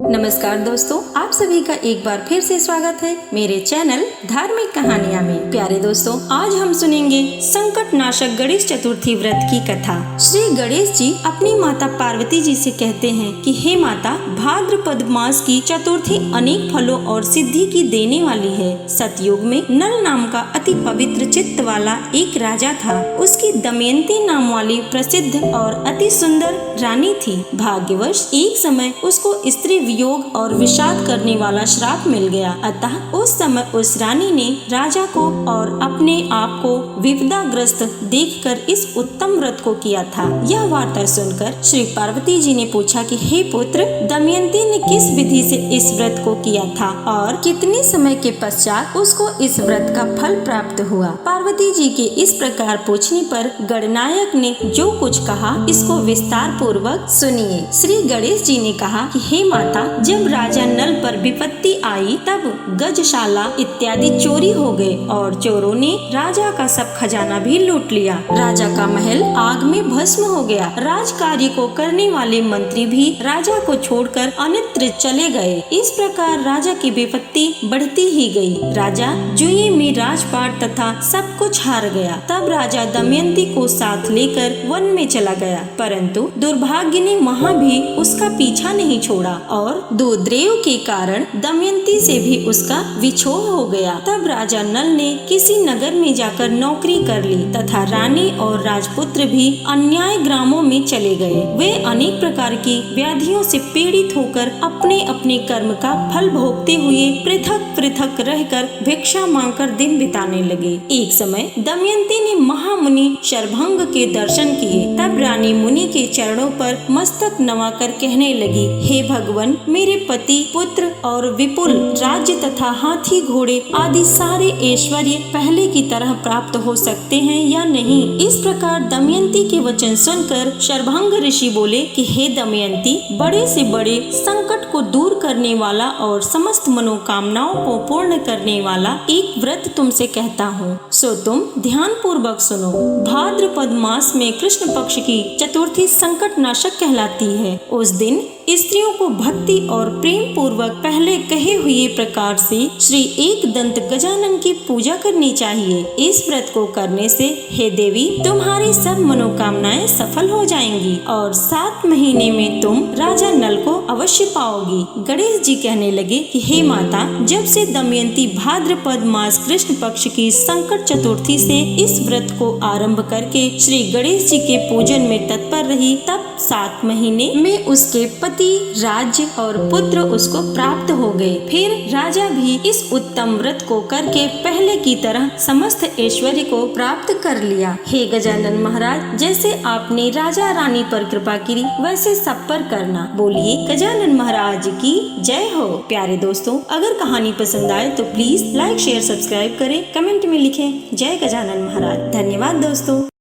नमस्कार दोस्तों, आप सभी का एक बार फिर से स्वागत है मेरे चैनल धार्मिक कहानियाँ में। प्यारे दोस्तों, आज हम सुनेंगे संकट नाशक गणेश चतुर्थी व्रत की कथा। श्री गणेश जी अपनी माता पार्वती जी से कहते हैं कि हे माता, भाद्रपद मास की चतुर्थी अनेक फलों और सिद्धि की देने वाली है। सतयुग में नल नाम का अति पवित्र चित्त वाला एक राजा था। उसकी दमयंती नाम वाली प्रसिद्ध और अति सुंदर रानी थी। भाग्यवश एक समय उसको स्त्री वियोग और विषाद करने वाला श्राप मिल गया। अतः उस समय उस रानी ने राजा को और अपने आप को विपदाग्रस्त देखकर इस उत्तम व्रत को किया था। यह वार्ता सुनकर श्री पार्वती जी ने पूछा कि हे पुत्र, दमयंती ने किस विधि से इस व्रत को किया था और कितने समय के पश्चात उसको इस व्रत का फल प्राप्त हुआ। पार्वती जी के इस प्रकार पूछने पर गणनायक ने जो कुछ कहा इसको विस्तार पूर्वक सुनिए। श्री गणेश जी ने कहा कि हे माता, जब राजा नल पर विपत्ति आई तब गजशाला इत्यादि चोरी हो गए और चोरों ने राजा का सब खजाना भी लूट लिया। राजा का महल आग में भस्म हो गया। राज कार्य को करने वाले मंत्री भी राजा को छोड़कर अन्यत्र चले गए। इस प्रकार राजा की विपत्ति बढ़ती ही गई। राजा जुए में राजपाट तथा सब कुछ हार गया। तब राजा दमयंती को साथ लेकर वन में चला गया, परंतु दुर्भाग्य ने वहाँ भी उसका पीछा नहीं छोड़ा और दुर्दैव के कारण दमयंती से भी उसका विछोह हो गया। तब राजा नल ने किसी नगर में जाकर नौकरी कर ली तथा रानी और राजपुत्र भी अन्याय ग्रामों में चले गए। वे अनेक प्रकार की व्याधियों से पीड़ित होकर अपने अपने कर्म का फल भोगते हुए पृथक पृथक रहकर भिक्षा मांगकर दिन बिताने लगे। एक समय दमयंती ने महामुनि शरभंग के दर्शन किए। तब रानी मुनि के चरणों पर मस्तक नवाकर कहने लगी, हे भगवान, मेरे पति, पुत्र और विपुल राज्य तथा हाथी घोड़े आदि सारे ऐश्वर्य पहले की तरह प्राप्त हो सकते हैं या नहीं। इस प्रकार दमयंती के वचन सुनकर शरभंग ऋषि बोले कि हे दमयंती, बड़े से बड़े संकट को दूर करने वाला और समस्त मनोकामनाओं को पूर्ण करने वाला एक व्रत तुमसे कहता हूँ, सो तुम ध्यान पूर्वक सुनो। भाद्रपद मास में कृष्ण पक्ष की चतुर्थी संकट नाशक कहलाती है। उस दिन स्त्रियों को भक्ति और प्रेम पूर्वक पहले कहे हुए प्रकार से श्री एक दंत गजानन की पूजा करनी चाहिए। इस व्रत को करने से हे देवी, तुम्हारी सब मनोकामनाएं सफल हो जाएंगी और 7 महीने में तुम राजा नल को अवश्य पाओगी। गणेश जी कहने लगे कि हे माता, जब से दमयंती भाद्रपद मास कृष्ण पक्ष की संकट चतुर्थी से इस व्रत को आरंभ करके श्री गणेश जी के पूजन में तत्पर रही, तब 7 महीने में उसके पति, राज्य और पुत्र उसको प्राप्त हो गए। फिर राजा भी इस उत्तम व्रत को करके पहले की तरह समस्त ऐश्वर्य को प्राप्त कर लिया। हे गजानन महाराज, जैसे आपने राजा रानी पर कृपा की वैसे सब पर करना। बोलिए गजानन महाराज की जय हो। प्यारे दोस्तों, अगर कहानी पसंद आए तो प्लीज लाइक, शेयर, सब्सक्राइब करें, कमेंट में लिखें जय गजानन महाराज। धन्यवाद दोस्तों।